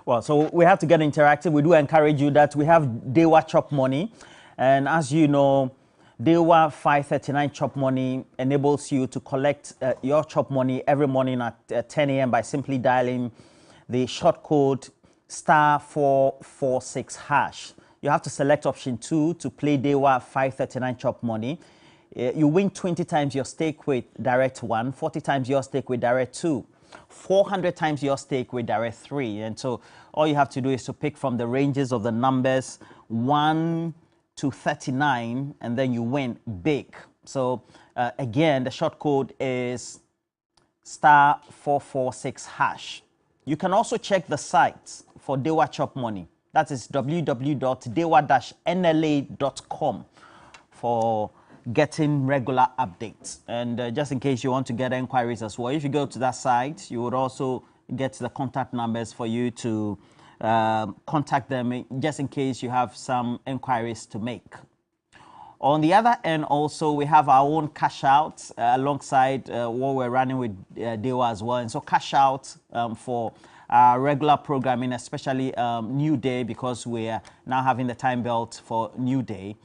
Well, so we have to get interactive. We do encourage you that we have Dewa Chop Money. And as you know, Dewa 539 Chop Money enables you to collect your Chop Money every morning at 10 a.m. by simply dialing the short code *446#. You have to select option 2 to play Dewa 539 Chop Money. You win 20 times your stake with Direct 1, 40 times your stake with Direct 2, 400 times your stake with Direct 3. And so all you have to do is to pick from the ranges of the numbers 1 to 39, and then you win big. So again, the short code is *446#. You can also check the site for Dewa Chop Money. That is www.dewa-nla.com for getting regular updates. And just in case you want to get inquiries as well, if you go to that site, you would also get the contact numbers for you to contact them just in case you have some inquiries to make. On the other end, also, we have our own cash out alongside what we're running with Dewa as well. And so cash out for our regular programming, especially New Day, because we are now having the time belt for New Day,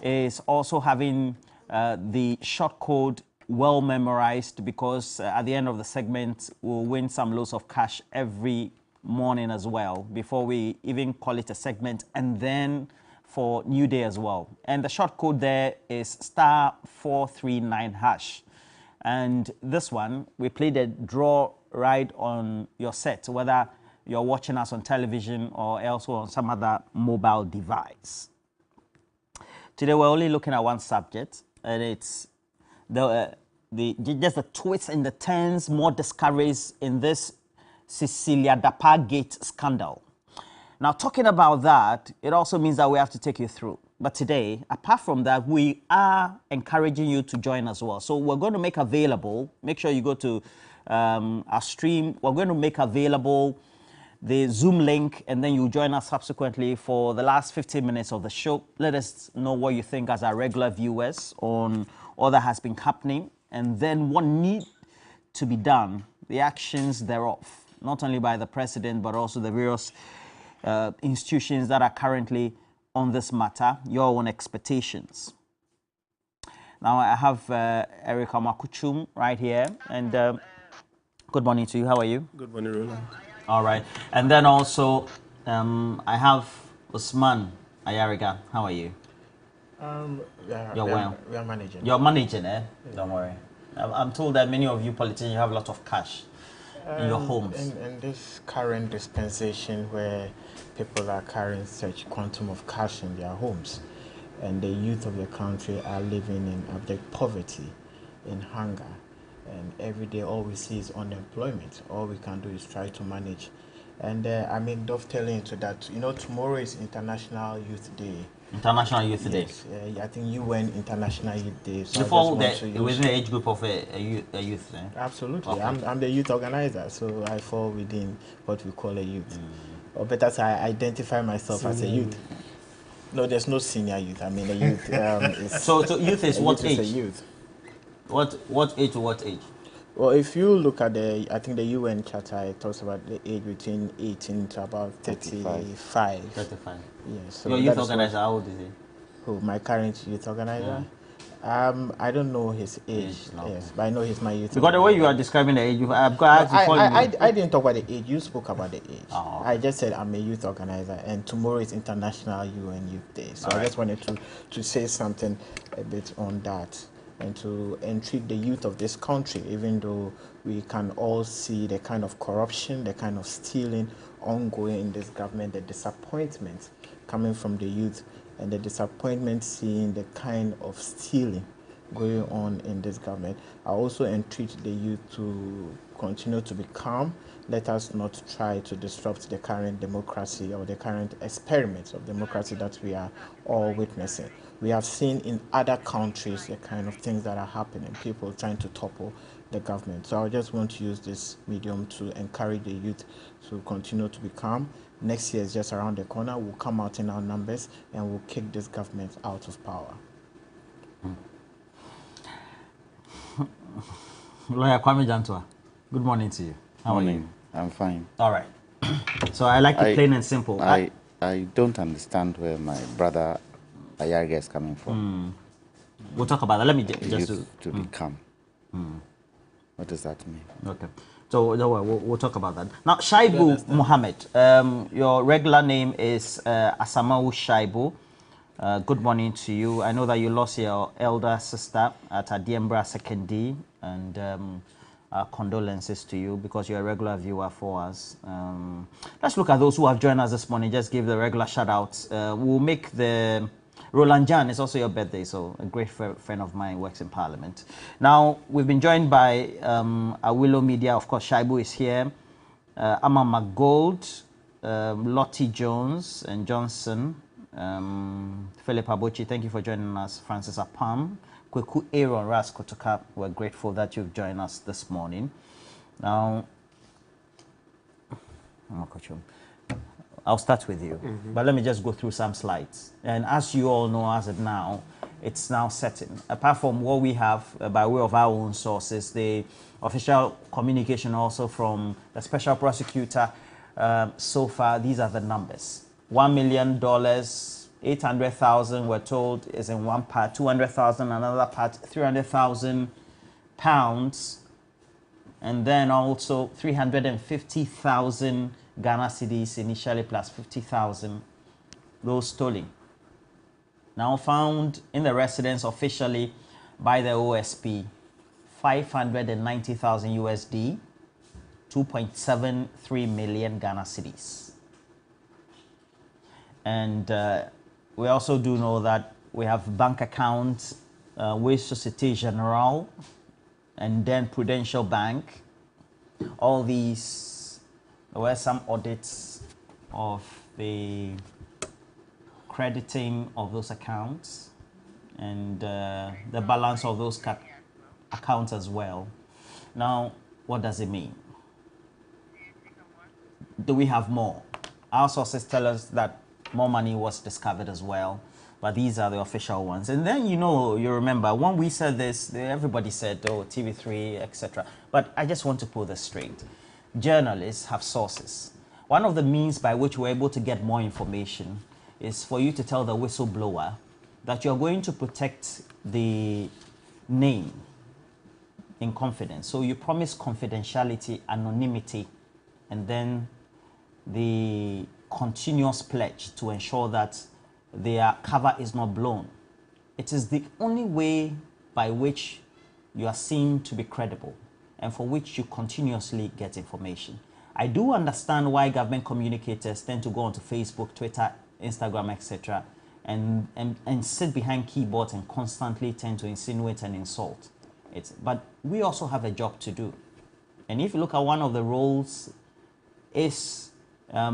is also having the short code well memorized, because at the end of the segment, we'll win some loads of cash every morning as well, before we even call it a segment, and then for New Day as well. And the short code there is *439#. And this one, we play the draw right on your set, whether you're watching us on television or elsewhere on some other mobile device. Today, we're only looking at one subject, and it's just the twists and the turns, more discoveries in this Cecilia Dapaah Gate scandal. Now, talking about that, it also means that we have to take you through. But today, apart from that, we are encouraging you to join as well. So we're going to make available, make sure you go to our stream. We're going to make available the Zoom link, and then you join us subsequently for the last 15 minutes of the show. Let us know what you think as our regular viewers on all that has been happening, and then what needs to be done, the actions thereof, not only by the president, but also the various institutions that are currently on this matter, your own expectations. Now I have Erica Makuchum right here, and good morning to you. How are you? Good morning, Roland. All right. And then also, I have Usman Ayariga. How are you? You're well. We are managing. You're managing, eh? Yeah. Don't worry. I'm told that many of you politicians have a lot of cash in your homes. In this current dispensation where people are carrying such quantum of cash in their homes, and the youth of the country are living in abject poverty, in hunger, and every day all we see is unemployment. All we can do is try to manage. And dovetailing into that, tomorrow is International Youth Day. International Youth Day. Yes, I think UN International Youth Day. So before within the age group of a youth. Eh? Absolutely. Okay. I'm the youth organizer, so I fall within what we call a youth. Or better, I identify myself as a youth. No, there's no senior youth. I mean, a youth. So youth is what age? Is a youth. What age to what age? Well, if you look at I think the UN Charter, it talks about the age between 18 to about 35. 35. Yes. So your youth organizer, how old is he? Who, my current youth organizer? Yeah. I don't know his age. No. Yes, but I know he's my youth. Because the way you are describing the age, I didn't talk about the age. You spoke about the age. Oh, okay. I just said I'm a youth organizer, and tomorrow is International UN Youth Day. So I just wanted to say something a bit on that, and to entreat the youth of this country, even though we can all see the kind of corruption, the kind of stealing ongoing in this government, the disappointment coming from the youth, and the disappointment seeing the kind of stealing going on in this government. I also entreat the youth to continue to be calm. Let us not try to disrupt the current democracy or the current experiments of democracy that we are all witnessing. We have seen in other countries the kind of things that are happening, people trying to topple the government. So I just want to use this medium to encourage the youth to continue to be calm. Next year is just around the corner. We'll come out in our numbers and we'll kick this government out of power. Lawyer Kwame Jantua, good morning to you. How are you? I'm fine. All right. So I like it plain and simple. I don't understand where my brother Ayaga is coming from. We'll talk about that. Let me just to become. What does that mean? Okay. So we'll talk about that. Now, Shaibu Mohammed, your regular name is Asamau Shaibu. Good morning to you. I know that you lost your elder sister at Adiembra Sekendi, and our condolences to you because you're a regular viewer for us. Let's look at those who have joined us this morning. Just give the regular shout outs. We'll make the Roland Jan, it's also your birthday, so a great friend of mine works in Parliament. Now, we've been joined by Awilo Media. Of course, Shaibu is here. Amma McGold, Lottie Jones and Johnson. Philip Abuchi, thank you for joining us. Francis Apam, Kweku Aaron, Ras Kotoka, we're grateful that you've joined us this morning. Now, I'll start with you, but let me just go through some slides. And as you all know, as of now, it's now setting. Apart from what we have by way of our own sources, the official communication also from the special prosecutor, so far, these are the numbers. $1 million, 800,000 we're told is in one part, 200,000 another part, 300,000 pounds, and then also 350,000 Ghana cedis initially plus 50,000, those stolen. Now found in the residence officially by the OSP, 590,000 USD, 2.73 million Ghana cedis. And we also do know that we have bank accounts with Societe Generale and then Prudential Bank. All these, there were some audits of the crediting of those accounts and the balance of those accounts as well. Now, what does it mean? Do we have more? Our sources tell us that more money was discovered as well, but these are the official ones. And then, you remember, when we said this, everybody said, oh, TV3, etc. But I just want to put this straight. Journalists have sources. One of the means by which we're able to get more information is for you to tell the whistleblower that you're going to protect the name in confidence. So you promise confidentiality, anonymity, and then the continuous pledge to ensure that their cover is not blown. It is the only way by which you are seen to be credible and for which you continuously get information. I do understand why government communicators tend to go onto Facebook, Twitter, Instagram, etc., and sit behind keyboards and constantly tend to insinuate and insult. But we also have a job to do. And if you look at one of the roles is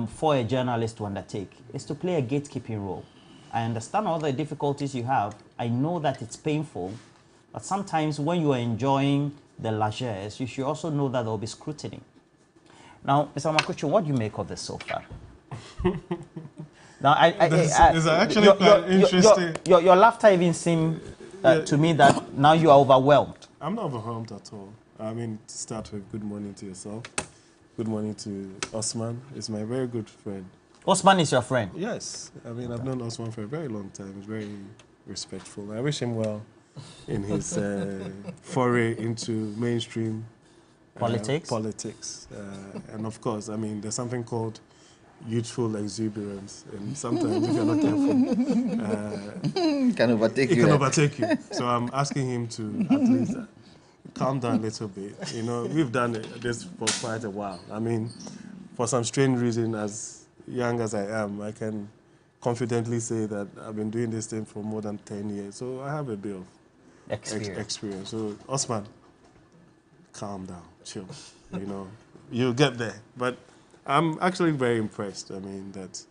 for a journalist to undertake, is to play a gatekeeping role. I understand all the difficulties you have. I know that it's painful, but sometimes when you are enjoying the largesse, you should also know that there will be scrutiny. Now, Mr. Makuchu, what do you make of this so far? Now, it's actually quite interesting. Your laughter even seemed to me that now you are overwhelmed. I'm not overwhelmed at all. I mean, to start with, good morning to yourself. Good morning to Osman. He's my very good friend. Osman is your friend? Yes. I mean, I've known Osman for a very long time. He's very respectful. I wish him well in his foray into mainstream politics. And of course, I mean, there's something called youthful exuberance, and sometimes if you're not careful, it can overtake you. It can overtake you. So I'm asking him to at least calm down a little bit. You know, we've done this for quite a while. I mean, for some strange reason, as young as I am, I can confidently say that I've been doing this thing for more than 10 years. So I have a bit of experience. So, Osman, calm down, chill. You know, you'll get there. But I'm actually very impressed. I mean, that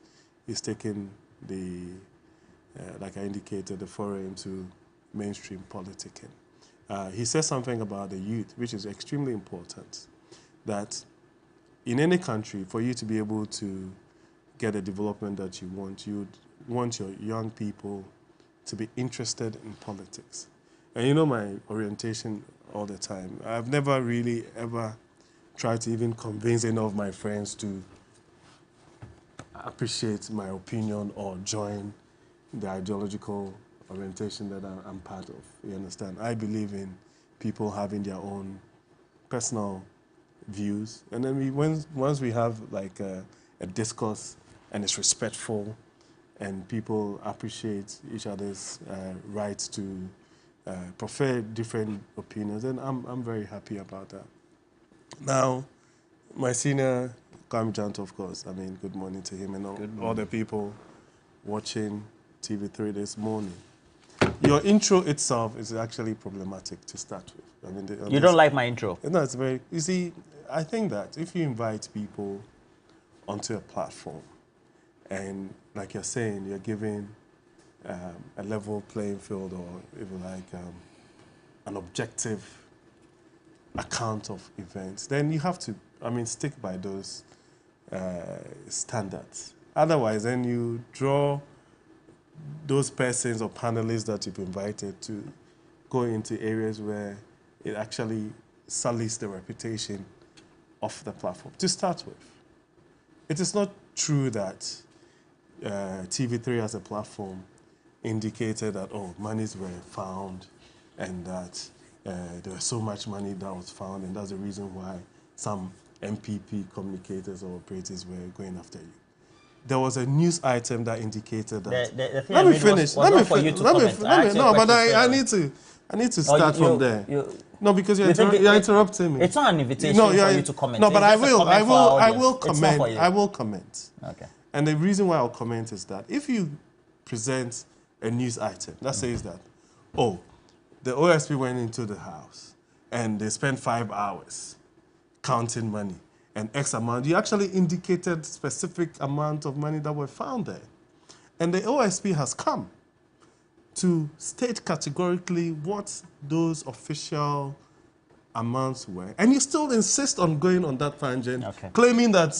he's taken the, like I indicated, the foray into mainstream politicking. He says something about the youth, which is extremely important, that in any country, for you to be able to get the development that you want your young people to be interested in politics. And you know my orientation all the time. I've never really ever tried to even convince any of my friends to appreciate my opinion or join the ideological orientation that I'm part of. You understand? I believe in people having their own personal views, and then once we have like a discourse and it's respectful, and people appreciate each other's rights to prefer different opinions, and I'm very happy about that. Now, my senior, Kwame Janto, of course, I mean, good morning to him and all the people watching TV3 this morning. Your intro itself is actually problematic to start with. I mean, you don't like my intro? No, it's very, you see, I think that if you invite people onto a platform, and like you're saying, you're giving a level playing field, or even like an objective account of events, then you have to, I mean, stick by those standards. Otherwise, then you draw those persons or panelists that you've invited to go into areas where it actually sullies the reputation of the platform. To start with, it is not true that TV3 as a platform indicated that, oh, monies were found and that there was so much money that was found, and that's the reason why some MPP communicators or operators were going after you. There was a news item that indicated that. The thing let I me read finish. Was not for you to comment. No, but I need to start from there. No, because you're interrupting me. It's not an invitation for you to comment. No, but I will comment. I will comment. Okay. And the reason why I'll comment is that if you present a news item that says that, oh, the OSP went into the house and they spent 5 hours counting money and X amount, you actually indicated specific amount of money that were found there. And the OSP has come to state categorically what those official amounts were, and you still insist on going on that tangent, claiming that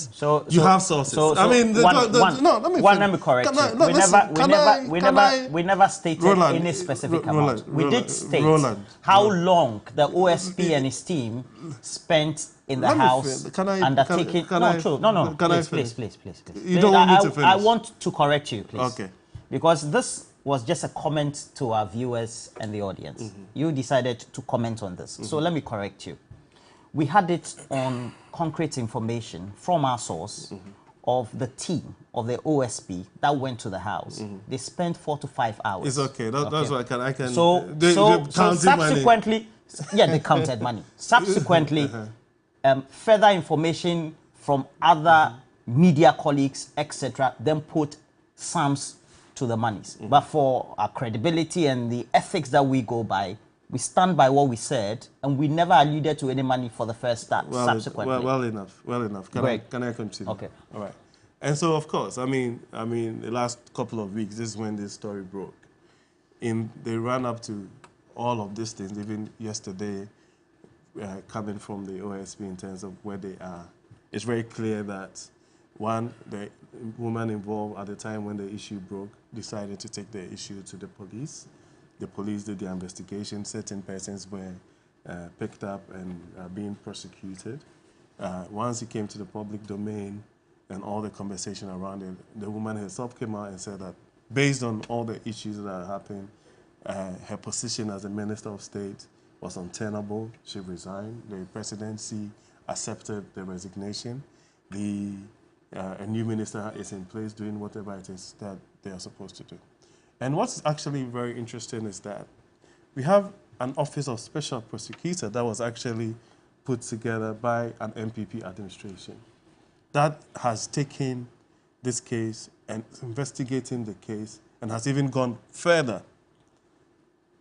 you have sources. I mean, let me correct you. We never stated any specific amount. We did state how long the OSP and his team spent in the house undertaking. No, please. You don't want me to finish. I want to correct you, please. Okay. Because this was just a comment to our viewers and the audience. Mm-hmm. You decided to comment on this. Mm-hmm. So let me correct you. We had it on concrete information from our source of the team of the OSP that went to the house. They spent 4 to 5 hours. It's okay. That's what I can. So subsequently, they counted money. Subsequently, further information from other media colleagues, etc., then put sums to the monies. But for our credibility and the ethics that we go by, we stand by what we said, and we never alluded to any money for the first start. Subsequently. Well enough. Can I continue? Okay. All right. And so, of course, I mean, the last couple of weeks, this is when this story broke. They ran up to all of these things, even yesterday, coming from the OSP in terms of where they are. It's very clear that, one, the woman involved at the time when the issue broke decided to take the issue to the police. The police did their investigation. Certain persons were picked up and being prosecuted. Once it came to the public domain and all the conversation around it, the woman herself came out and said that based on all the issues that happened, her position as a Minister of State was untenable. She resigned. The presidency accepted the resignation. A new minister is in place doing whatever it is that they are supposed to do. And what's actually very interesting is that we have an Office of Special Prosecutor that was actually put together by an MPP administration that has taken this case and is investigating the case and has even gone further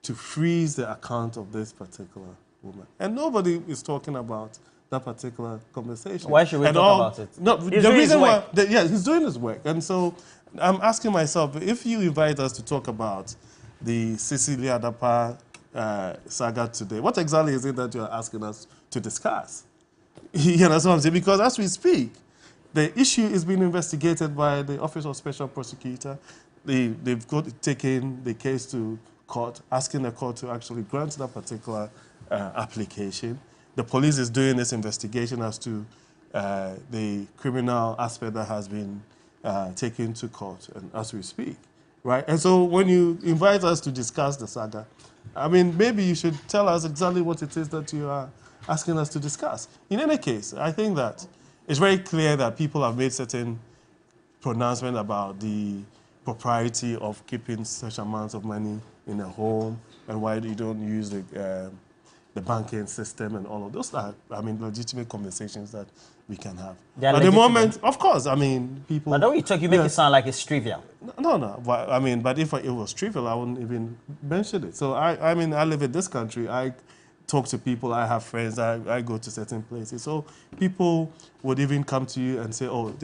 to freeze the account of this particular woman. And nobody is talking about that particular conversation. Why should we talk about it? No, the reason why, he's doing his work. And so I'm asking myself, if you invite us to talk about the Cecilia Adapa saga today, what exactly is it that you're asking us to discuss? You know what I'm saying? Because as we speak, the issue is being investigated by the Office of Special Prosecutor. They've taken the case to court, asking the court to actually grant that particular application. The police is doing this investigation as to the criminal aspect that has been taken to court and as we speak, right? And so when you invite us to discuss the saga, I mean, maybe you should tell us exactly what it is that you are asking us to discuss. In any case, I think that it's very clear that people have made certain pronouncement about the propriety of keeping such amounts of money in a home and why you don't use the banking system and all of those are, I mean, legitimate conversations that we can have. They are At the legitimate. moment, of course, I mean, people... But don't you talk, you make it sound like it's trivial. No. But, I mean, but if it was trivial, I wouldn't even mention it. So, I mean, I live in this country. I talk to people. I have friends. I go to certain places. So people would even come to you and say, oh,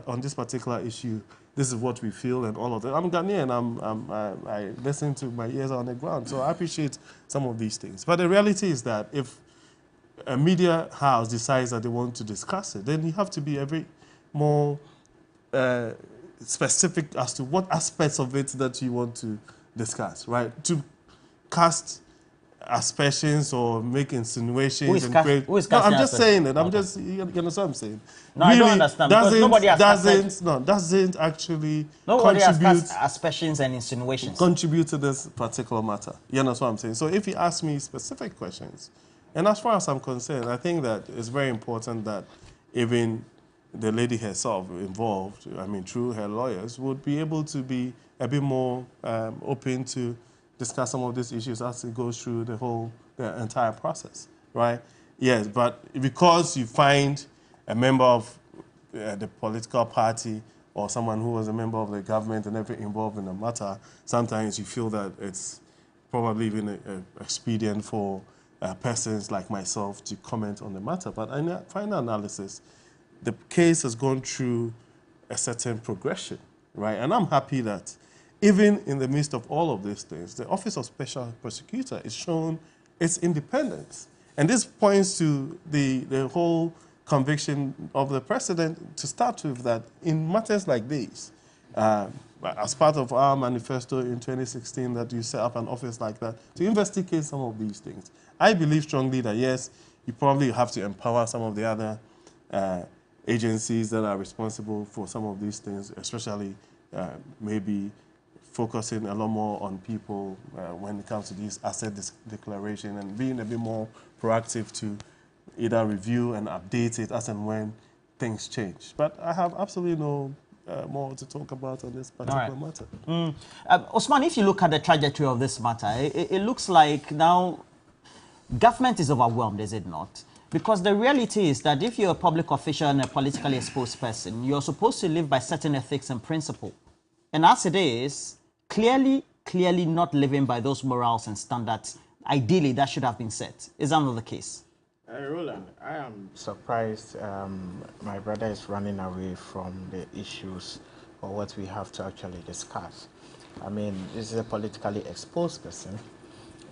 on this particular issue, this is what we feel and all of that. I'm Ghanaian. I listen to my ears on the ground. So I appreciate some of these things. But the reality is that if a media house decides that they want to discuss it, then you have to be a bit more specific as to what aspects of it that you want to discuss, right? To cast aspersions or make insinuations. Who is no, I'm casting just saying it. I'm okay. just, you understand what I'm saying? No, really, I don't understand. Because nobody has doesn't actually nobody has contribute, cast aspersions and insinuations. contribute to this particular matter. You understand what I'm saying? So if you ask me specific questions, and as far as I'm concerned, I think that it's very important that even the lady herself involved, I mean, through her lawyers, would be able to be a bit more open to discuss some of these issues as it goes through the entire process, right? Yes, but because you find a member of the political party or someone who was a member of the government and everything involved in the matter, sometimes you feel that it's probably even expedient for persons like myself to comment on the matter. But in a final analysis, the case has gone through a certain progression, right? And I'm happy that even in the midst of all of these things, the Office of Special Prosecutor is shown its independence. And this points to the whole conviction of the president to start with, that in matters like these, as part of our manifesto in 2016 that you set up an office like that to investigate some of these things. I believe strongly that, yes, you probably have to empower some of the other agencies that are responsible for some of these things, especially maybe focusing a lot more on people when it comes to these asset declaration and being a bit more proactive to either review and update it as and when things change. But I have absolutely no more to talk about on this particular matter. Osman, if you look at the trajectory of this matter, it looks like now government is overwhelmed, is it not? Because the reality is that if you're a public official and a politically exposed person, you're supposed to live by certain ethics and principles. And as it is, clearly not living by those morals and standards, ideally that should have been set. Is that not the case? Roland, I am surprised my brother is running away from the issues or what we have to actually discuss. I mean, this is a politically exposed person.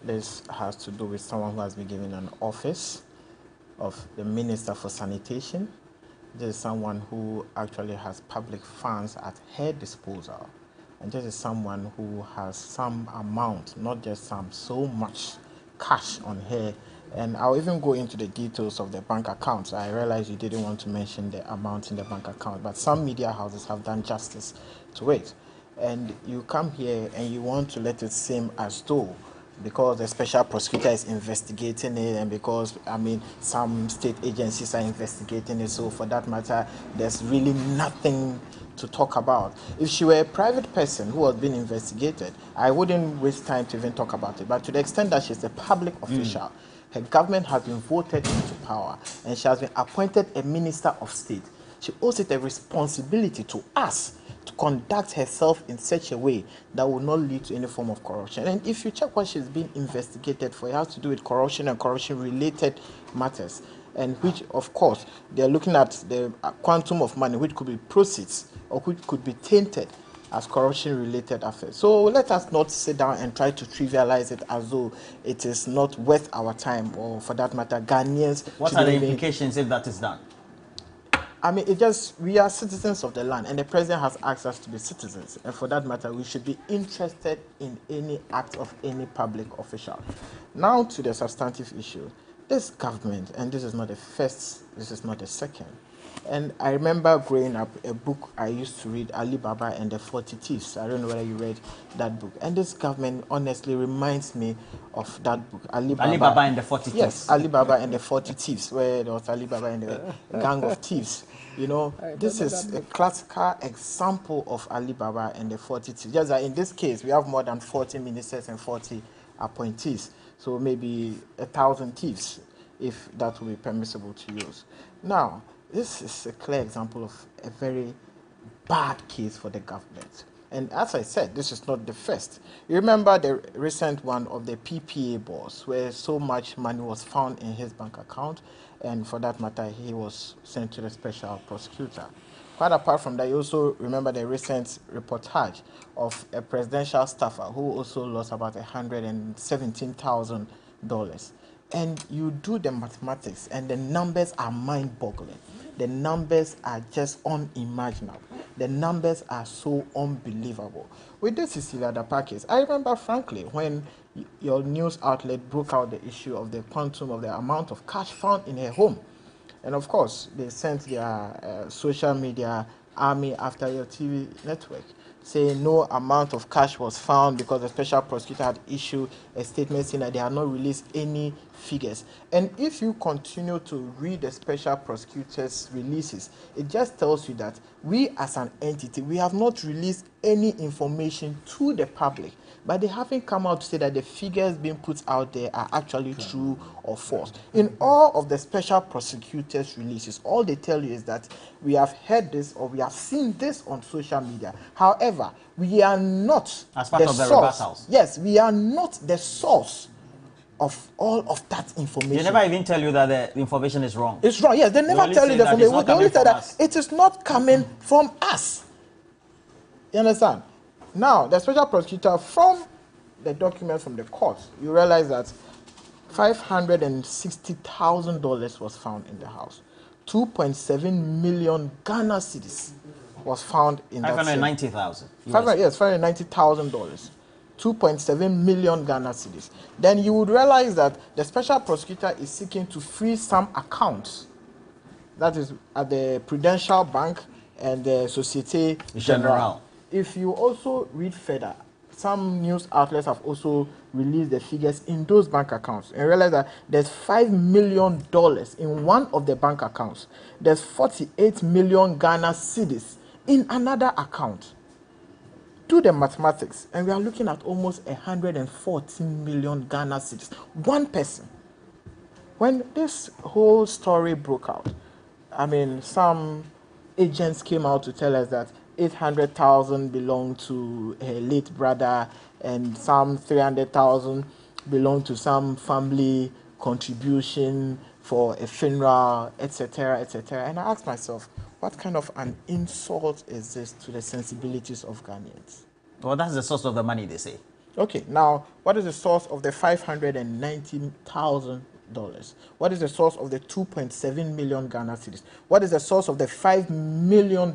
This has to do with someone who has been given an office of the Minister for Sanitation. This is someone who actually has public funds at her disposal. And this is someone who has some amount, not just some, so much cash on her. And I'll even go into the details of the bank accounts. I realize you didn't want to mention the amount in the bank account, but some media houses have done justice to it. And you come here and you want to let it seem as though because the special prosecutor is investigating it and because, I mean, some state agencies are investigating it, so for that matter, there's really nothing to talk about. If she were a private person who was being investigated, I wouldn't waste time to even talk about it. But to the extent that she's a public official, her government has been voted into power and she has been appointed a minister of state. She owes it a responsibility to us to conduct herself in such a way that will not lead to any form of corruption. And if you check what she's being investigated for, it has to do with corruption and corruption-related matters, and which, of course, they're looking at the quantum of money which could be proceeds or which could be tainted as corruption-related affairs. So let us not sit down and try to trivialize it as though it is not worth our time, or for that matter, Ghanaians. What are the implications if that is done? I mean, we are citizens of the land, and the president has asked us to be citizens. And for that matter, we should be interested in any act of any public official. Now to the substantive issue. This government, and this is not the first, this is not the second, And I remember growing up, a book I used to read, Ali Baba and the 40 Thieves. I don't know whether you read that book. And this government honestly reminds me of that book, Ali Baba and the 40 Thieves. Yes, Ali Baba and the 40 Thieves, where there was Ali Baba and the gang of thieves. You know, this is a classical example of Ali Baba and the 40 Thieves. Just that in this case, we have more than 40 ministers and 40 appointees. So maybe 1,000 thieves, if that will be permissible to use. Now, this is a clear example of a very bad case for the government. And as I said, this is not the first. You remember the recent one of the PPA boss, where so much money was found in his bank account, and for that matter, he was sent to the special prosecutor. Quite apart from that, you also remember the recent reportage of a presidential staffer who also lost about $117,000. And you do the mathematics, and the numbers are mind-boggling. The numbers are just unimaginable. The numbers are so unbelievable. With this Cecilia Dapaah case, I remember frankly when your news outlet broke out the issue of the quantum of the amount of cash found in her home. And of course, they sent their social media army after your TV network, saying no amount of cash was found because the special prosecutor had issued a statement saying that they had not released any figures. And if you continue to read the special prosecutor's releases, it just tells you that we as an entity, we have not released any information to the public, but they haven't come out to say that the figures being put out there are actually true or false. In all of the special prosecutor's releases, all they tell you is that we have heard this or we have seen this on social media. However, we are not as part of the source. reversals. Yes, we are not the source of all of that information. They never even tell you that the information is wrong. It's wrong. Yes, they never tell you the information. They only tell that it is not coming from us. You understand? Now, the special prosecutor, from the documents from the court, you realize that $560,000 was found in the house. 2.7 million Ghana cedis was found in that. 590,000. Yes, $590,000. 2.7 million Ghana cedis. Then you would realize that the special prosecutor is seeking to freeze some accounts. That is at the Prudential Bank and the Societe Generale. If you also read further, some news outlets have also released the figures in those bank accounts and realize that there's $5 million in one of the bank accounts. There's 48 million Ghana cedis in another account. Do the mathematics, and we are looking at almost 114 million Ghana cedis. One person. When this whole story broke out, I mean, some agents came out to tell us that 800,000 belonged to her late brother, and some 300,000 belonged to some family contribution for a funeral, etc., etc. And I asked myself, what kind of an insult is this to the sensibilities of Ghanaians? Well, that's the source of the money, they say. Okay, now, what is the source of the $590,000? What is the source of the 2.7 million Ghana cedis? What is the source of the $5 million?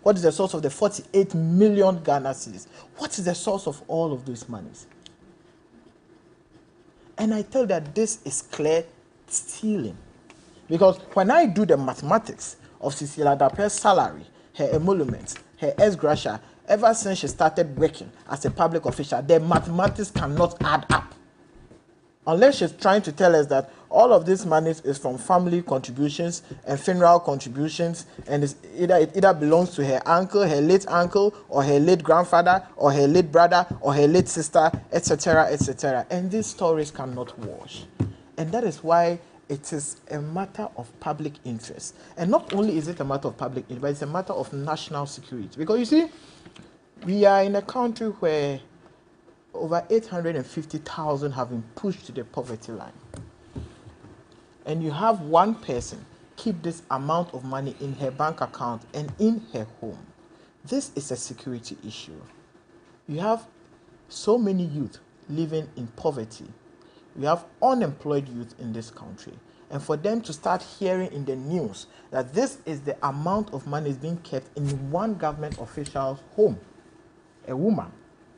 What is the source of the 48 million Ghana cedis? What is the source of all of those monies? And I tell that this is clear stealing. Because when I do the mathematics of Cecilia Dapaah's salary, her emoluments, her ex-gratia, ever since she started working as a public official, the mathematics cannot add up. Unless she's trying to tell us that all of this money is from family contributions and funeral contributions, and it either belongs to her uncle, her late uncle, or her late grandfather, or her late brother, or her late sister, etc., etc. And these stories cannot wash. And that is why it is a matter of public interest. And not only is it a matter of public interest, but it's a matter of national security. Because you see, we are in a country where over 850,000 have been pushed to the poverty line. And you have one person keep this amount of money in her bank account and in her home. This is a security issue. You have so many youth living in poverty. We have unemployed youth in this country. And for them to start hearing in the news that this is the amount of money is being kept in one government official's home, a woman,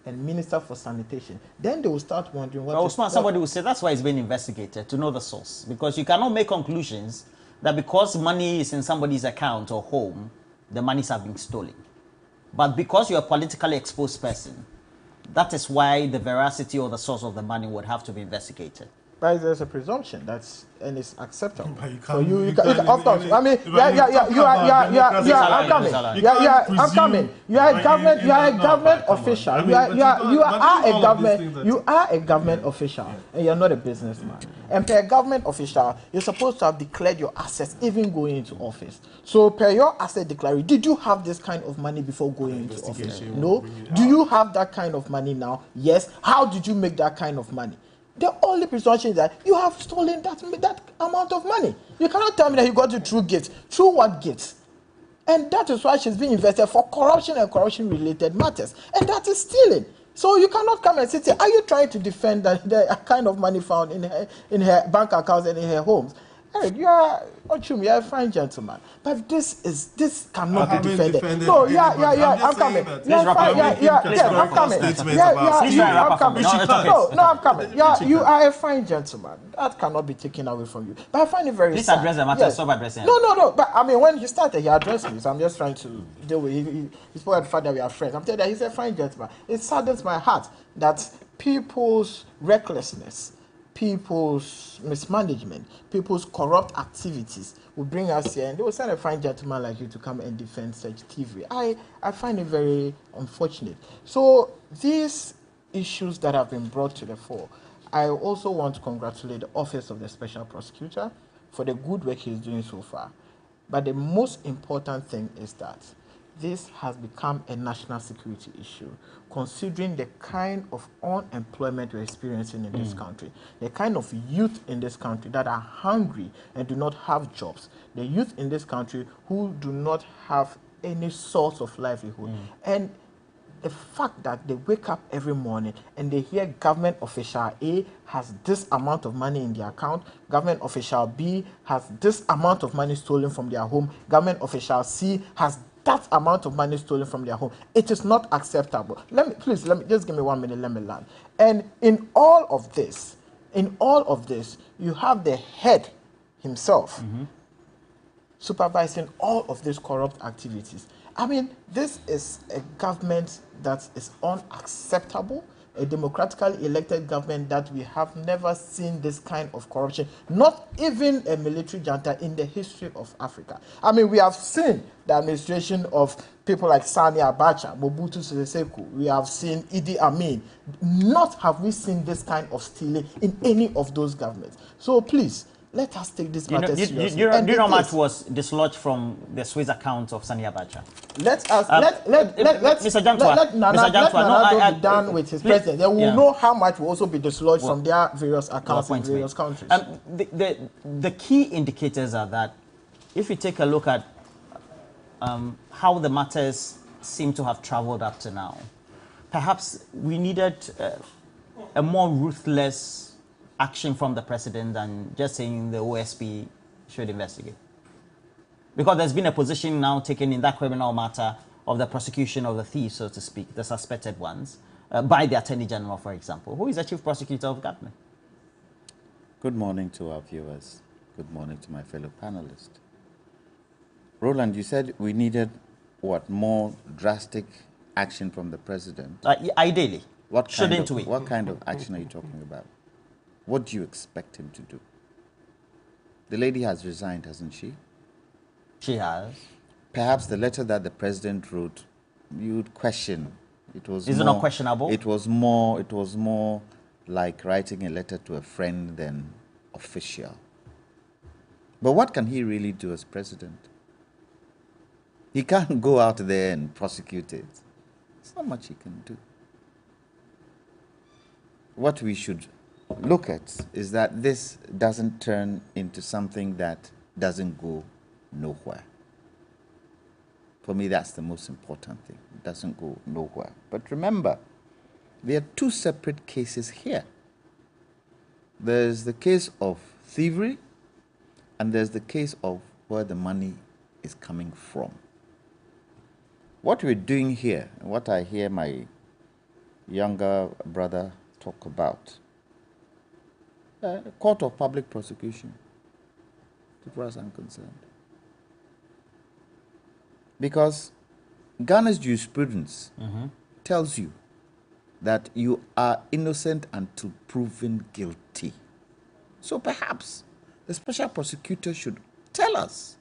and Minister for Sanitation, then they will start wondering what... Well, somebody will say that's why it's being investigated, to know the source. Because you cannot make conclusions that because money is in somebody's account or home, the monies have been stolen. But because you're a politically exposed person, that is why the veracity or the source of the money would have to be investigated. But there's a presumption and it's acceptable. But you So can't- you can, of course. I mean, you are I'm coming. I'm coming. You are a government official. You are a government official, and you're not a businessman. And per government official, you're supposed to have declared your assets even going into office. So per your asset declaration, did you have this kind of money before going into office? No. Do you have that kind of money now? Yes. How did you make that kind of money? The only presumption is that you have stolen that amount of money. You cannot tell me that you got it through gates. Through what gates? And that is why she's being invested for corruption and corruption-related matters. And that is stealing. So you cannot come and say, are you trying to defend the kind of money found in her bank accounts and in her homes? Eric, you are a fine gentleman, but this cannot be defended. No, I'm coming. I'm coming. I'm coming. You are a fine gentleman. That cannot be taken away from you. But I find it very sad. Please address the matter. Stop addressing. No. But I mean, when he started, he addressed me. So I'm just trying to deal with it. He spoke at the fact that we are friends. I'm telling you that he's a fine gentleman. It saddens my heart that people's recklessness, people's mismanagement, people's corrupt activities will bring us here, and they will send a fine gentleman like you to come and defend such thievery. I find it very unfortunate. So these issues that have been brought to the fore, I also want to congratulate the Office of the Special Prosecutor for the good work he's doing so far. But the most important thing is that this has become a national security issue, considering the kind of unemployment we're experiencing in this country, the kind of youth in this country that are hungry and do not have jobs, the youth in this country who do not have any source of livelihood. And the fact that they wake up every morning and they hear government official A has this amount of money in their account, government official B has this amount of money stolen from their home, government official C has that amount of money stolen from their home. It is not acceptable. Let me just give me 1 minute, let me land. And in all of this, you have the head himself supervising all of these corrupt activities. I mean, this is a government that is unacceptable, a democratically elected government that we have never seen this kind of corruption, not even a military junta in the history of Africa. I mean, we have seen the administration of people like Sani Abacha, Mobutu Sese Seko, we have seen Idi Amin. Not have we seen this kind of stealing in any of those governments. So please, let us take this matter seriously. Do you know how much was dislodged from the Swiss account of Sani Abacha? Let Mr. Jantwa be done with his president. They will know how much will also be dislodged from their various accounts in various countries. The key indicators are that if you take a look at how the matters seem to have traveled up to now, perhaps we needed a more ruthless action from the president than just saying the OSP should investigate. Because there's been a position now taken in that criminal matter of the prosecution of the thieves, so to speak, the suspected ones, by the Attorney General, for example, who is the Chief Prosecutor of government. Good morning to our viewers. Good morning to my fellow panelists. Roland, you said we needed, what, more drastic action from the president? Ideally. What What kind of action are you talking about? What do you expect him to do? The lady has resigned, hasn't she? She has. Perhaps the letter that the president wrote, you would question. Is it not questionable? It was more like writing a letter to a friend than official. But what can he really do as president? He can't go out there and prosecute it. There's not much he can do. What we should look at is that this doesn't turn into something that doesn't go nowhere. For me, that's the most important thing. It doesn't go nowhere. But remember, there are two separate cases here. There's the case of thievery, and there's the case of where the money is coming from. What we're doing here, and what I hear my younger brother talk about, court of public prosecution. so far as I'm concerned. Because Ghana's jurisprudence tells you that you are innocent until proven guilty. So perhaps the special prosecutor should tell us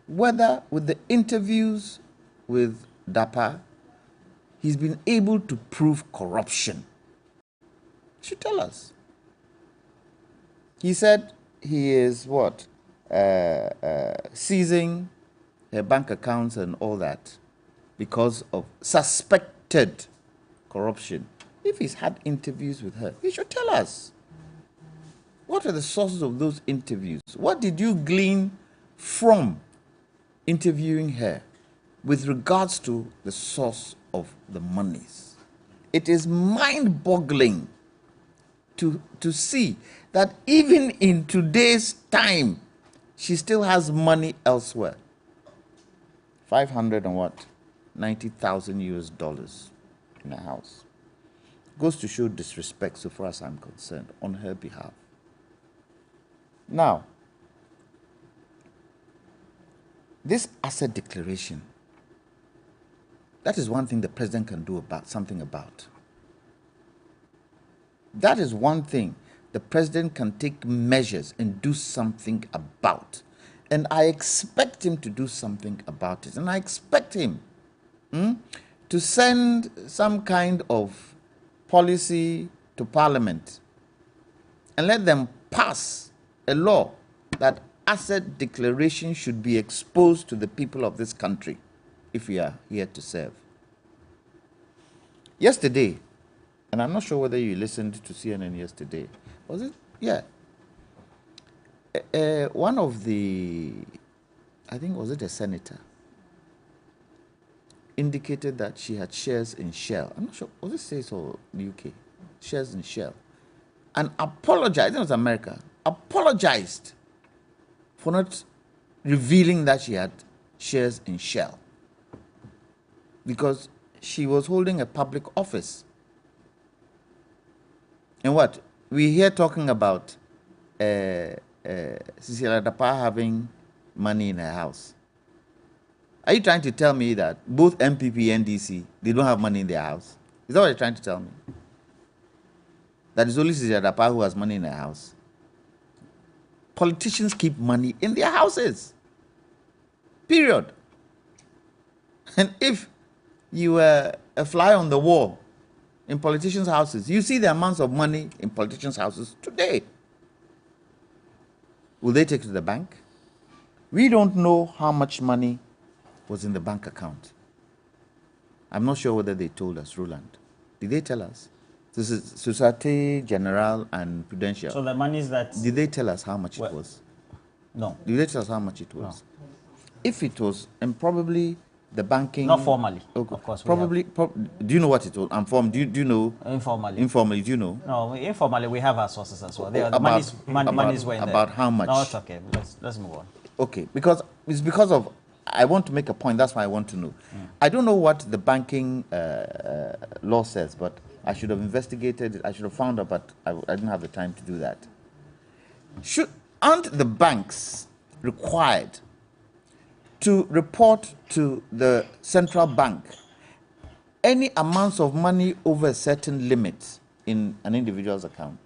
whether with the interviews with Dapaah, he's been able to prove corruption. He should tell us. He said he is what? Seizing her bank accounts and all that because of suspected corruption. If he's had interviews with her, he should tell us. What are the sources of those interviews? What did you glean from interviewing her with regards to the source of the monies? It is mind-boggling to see that even in today's time, she still has money elsewhere. 500 and what? 90,000 US dollars in a house. Goes to show disrespect, so far as I'm concerned, on her behalf. Now, this asset declaration, that is one thing the president can do something about. That is one thing the president can take measures and do something about. And I expect him to do something about it. And I expect him to send some kind of policy to Parliament and let them pass a law that asset declaration should be exposed to the people of this country if we are here to serve. Yesterday, and I'm not sure whether you listened to CNN yesterday, was it? Yeah. One of the, I think, was it a senator, indicated that she had shares in Shell. I'm not sure, was it States or the UK? Shares in Shell. And apologized, I think it was America, apologized for not revealing that she had shares in Shell because she was holding a public office. And what? We're here talking about Cecilia Dapaah having money in her house. Are you trying to tell me that both MPP and NDC, they don't have money in their house? Is that what you're trying to tell me? That it's only Cecilia Dapaah who has money in her house? Politicians keep money in their houses. Period. And if you were a fly on the wall in politicians' houses, you see the amounts of money in politicians' houses today. Will they take it to the bank? We don't know how much money was in the bank account. I'm not sure whether they told us, Roland. Did they tell us? This is Societe Generale and Prudential. So the money is that... Did they tell us how much it was? No. Did they tell us how much it was? No. If it was, and probably the banking... Not formally, okay, of course. Probably, do you know what it was? I'm from, do you know? Informally. Informally, do you know? No, informally, we have our sources as well. The monies were in about there. How much? No, it's okay. Let's move on. Okay, because it's because of... I want to make a point, that's why I want to know. I don't know what the banking law says, but I should have investigated it. I should have found out, but I didn't have the time to do that. Aren't the banks required to report to the central bank any amounts of money over a certain limit in an individual's account?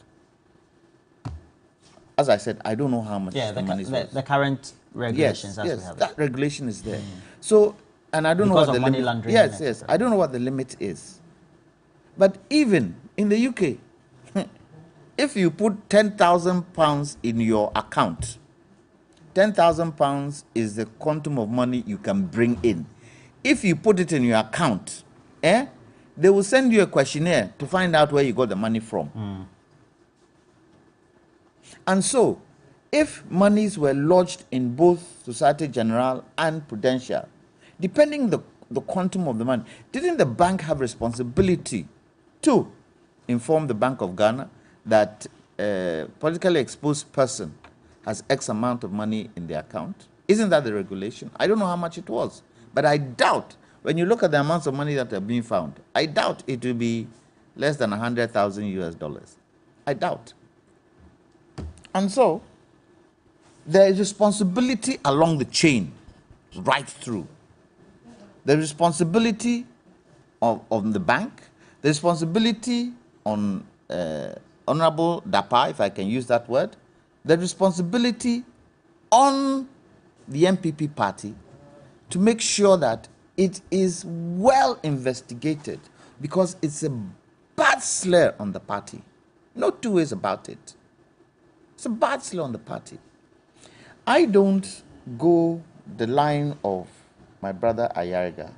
As I said, I don't know how much the money is. The current regulations, yes, we have that regulation is there. So, and I don't know what the money limit. Laundering. Yes, I don't know what the limit is. But even in the UK, if you put £10,000 in your account, £10,000 is the quantum of money you can bring in. If you put it in your account, they will send you a questionnaire to find out where you got the money from. And so, if monies were lodged in both Societe Generale and Prudential, depending the quantum of the money, didn't the bank have responsibility to inform the Bank of Ghana that a politically exposed person has X amount of money in their account? Isn't that the regulation? I don't know how much it was, but I doubt, when you look at the amounts of money that are being found, I doubt it will be less than 100,000 US dollars. I doubt. And so, there is responsibility along the chain, right through. The responsibility on the bank, the responsibility on Honorable Dapa, if I can use that word, the responsibility on the MPP party to make sure that it is well investigated, because it's a bad slur on the party. No two ways about it. It's a bad slur on the party. I don't go the line of my brother Ayariga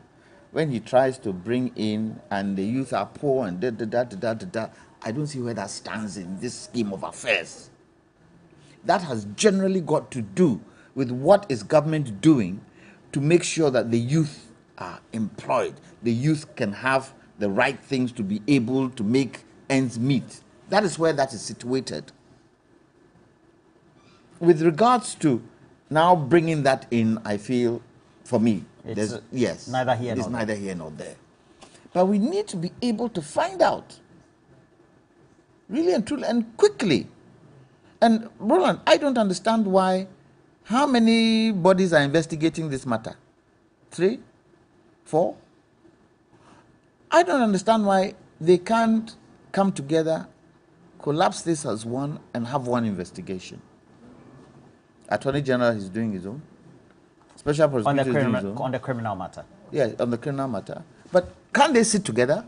when he tries to bring in and the youth are poor and da. I don't see where that stands in this scheme of affairs. That has generally got to do with what is government doing to make sure that the youth are employed. The youth can have the right things to be able to make ends meet. That is where that is situated. With regards to now bringing that in, I feel, for me, it's neither here nor there. Neither here nor there. But we need to be able to find out, really and truly, and quickly. And Roland, I don't understand why, how many bodies are investigating this matter? 3? 4? I don't understand why they can't come together, collapse this as one, and have one investigation. Attorney General is doing his own. Special prosecutor is doing his own. On the criminal matter. Yeah, on the criminal matter. But can't they sit together?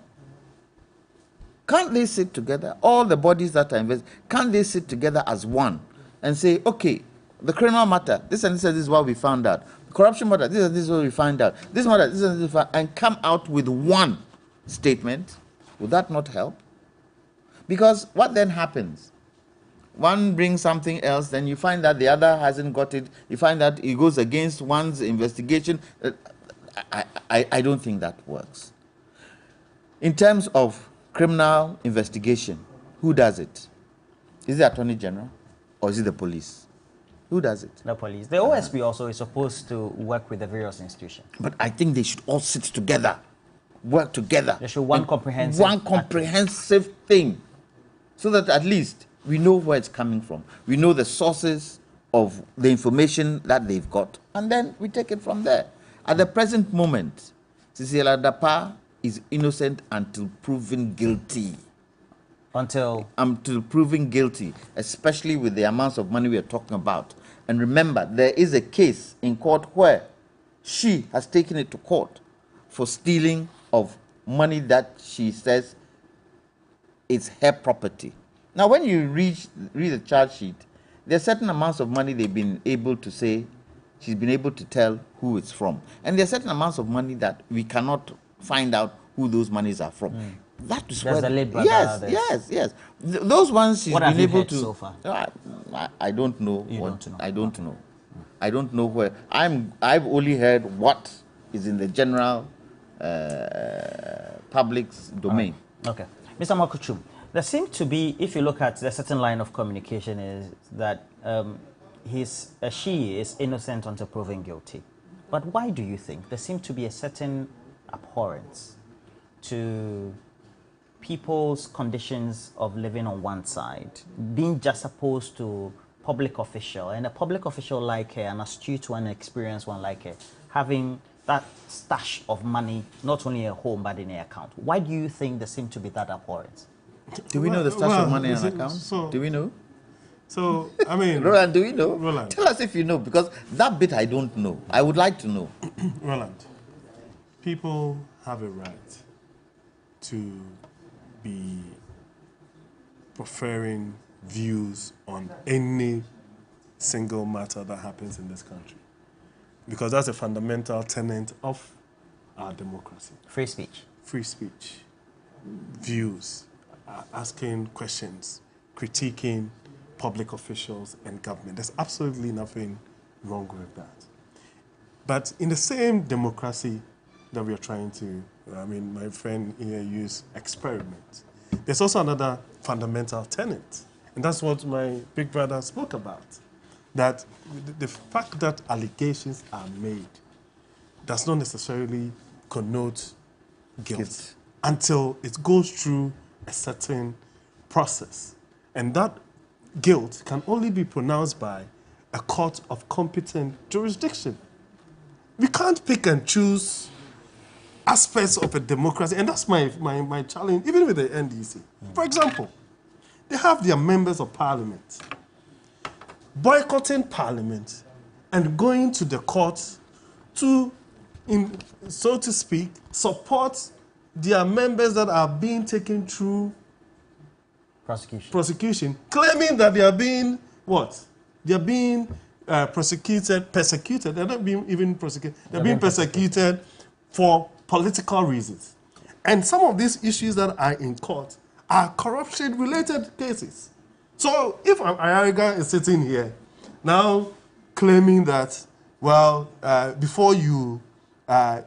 Can't they sit together? All the bodies that are investigating, can't they sit together as one and say, okay, the criminal matter, this and this and this is what we found out. The corruption matter, this and this is what we find out. This matter, this and this, and come out with one statement. Would that not help? Because what then happens? One brings something else, then you find that the other hasn't got it. You find that it goes against one's investigation. I don't think that works. In terms of criminal investigation, who does it? Is it the Attorney General or is it the police? Who does it? The police. The OSP also is supposed to work with the various institutions. But I think they should all sit together, work together. They should one comprehensive thing, so that at least we know where it's coming from. We know the sources of the information that they've got, and then we take it from there. At the present moment, Cecilia Dapa is innocent until proven guilty. Until proven guilty, especially with the amounts of money we are talking about. And remember, there is a case in court where she has taken it to court for stealing of money that she says is her property. Now, when you read the charge sheet, there are certain amounts of money they've been able to say, she's been able to tell who it's from. And there are certain amounts of money that we cannot find out who those monies are from. That is there's where... the late brother, Yes. Those ones she's been able to... so far? I don't know. Don't know. I don't know. I don't know where. I've only heard what is in the general public's domain. Okay. Mr. Makuchum, there seems to be, if you look at the certain line of communication, is that she is innocent until proven guilty. But why do you think there seems to be a certain abhorrence to people's conditions of living on one side, being just opposed to public official, and a public official like her, an astute one, an experienced one like her, having that stash of money, not only at home, but in her account? Why do you think there seems to be that abhorrence? Do we know the stash of money in an account? Do we know? So, I mean... Roland, do we know? Roland. Tell us if you know, because that bit I don't know. I would like to know. Roland, people have a right to be preferring views on any single matter that happens in this country, because that's a fundamental tenet of our democracy. Free speech. Free speech, views, asking questions, critiquing public officials and government. There's absolutely nothing wrong with that. But in the same democracy that we are trying to, my friend here used experiment, there's also another fundamental tenet, and that's what my big brother spoke about, that the fact that allegations are made does not necessarily connote guilt until it goes through a certain process. And that guilt can only be pronounced by a court of competent jurisdiction. We can't pick and choose aspects of a democracy, and that's my challenge, even with the NDC. For example, they have their members of parliament boycotting parliament and going to the court to, so to speak, support their members that are being taken through prosecution, claiming that they are being what? They are being persecuted. They're not being even prosecuted. They're being persecuted for political reasons. And some of these issues that are in court are corruption-related cases. So if Ayariga is sitting here now claiming that, well, before you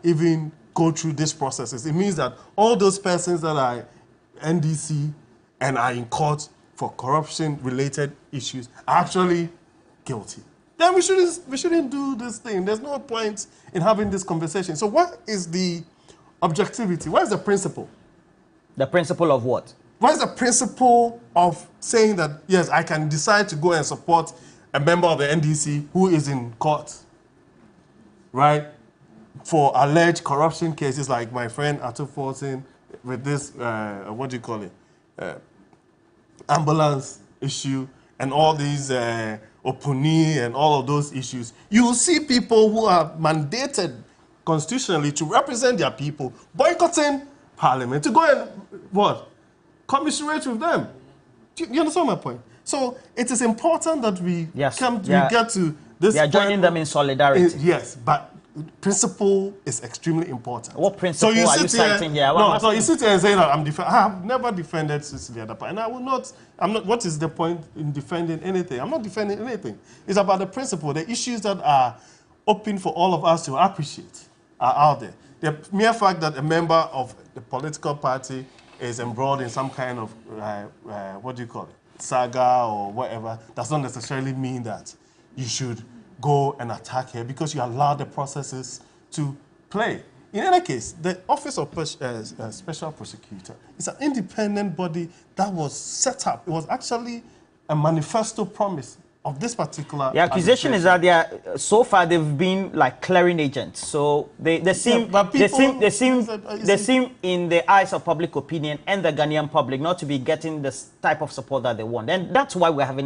even go through these processes, it means that all those persons that are NDC and are in court for corruption-related issues are actually guilty. Then we shouldn't do this thing. There's no point in having this conversation. So what is the objectivity? What is the principle? The principle of what? What is the principle of saying that, yes, I can decide to go and support a member of the NDC who is in court, right, for alleged corruption cases like my friend Ato Fortin with this, what do you call it, ambulance issue and all these Opuni and all of those issues. You will see people who are mandated constitutionally to represent their people boycotting parliament to go and, what, commiserate with them. Do you understand my point? So it is important that we we get to this. We are joining them in solidarity. Yes, but principle is extremely important. What principle are you citing here? No, so you sit here and say that I have never defended the other part, and I will not. I'm not. What is the point in defending anything? I'm not defending anything. It's about the principle. The issues that are open for all of us to appreciate are out there. The mere fact that a member of the political party is embroiled in some kind of what do you call it, saga or whatever, does not necessarily mean that you should go and attack her because you allow the processes to play. In any case, the Office of Special Prosecutor is an independent body that was set up. It was actually a manifesto promise of this particular. The accusation is that so far they've been like clearing agents. So they seem in the eyes of public opinion and the Ghanaian public not to be getting the type of support that they want, and that's why we're having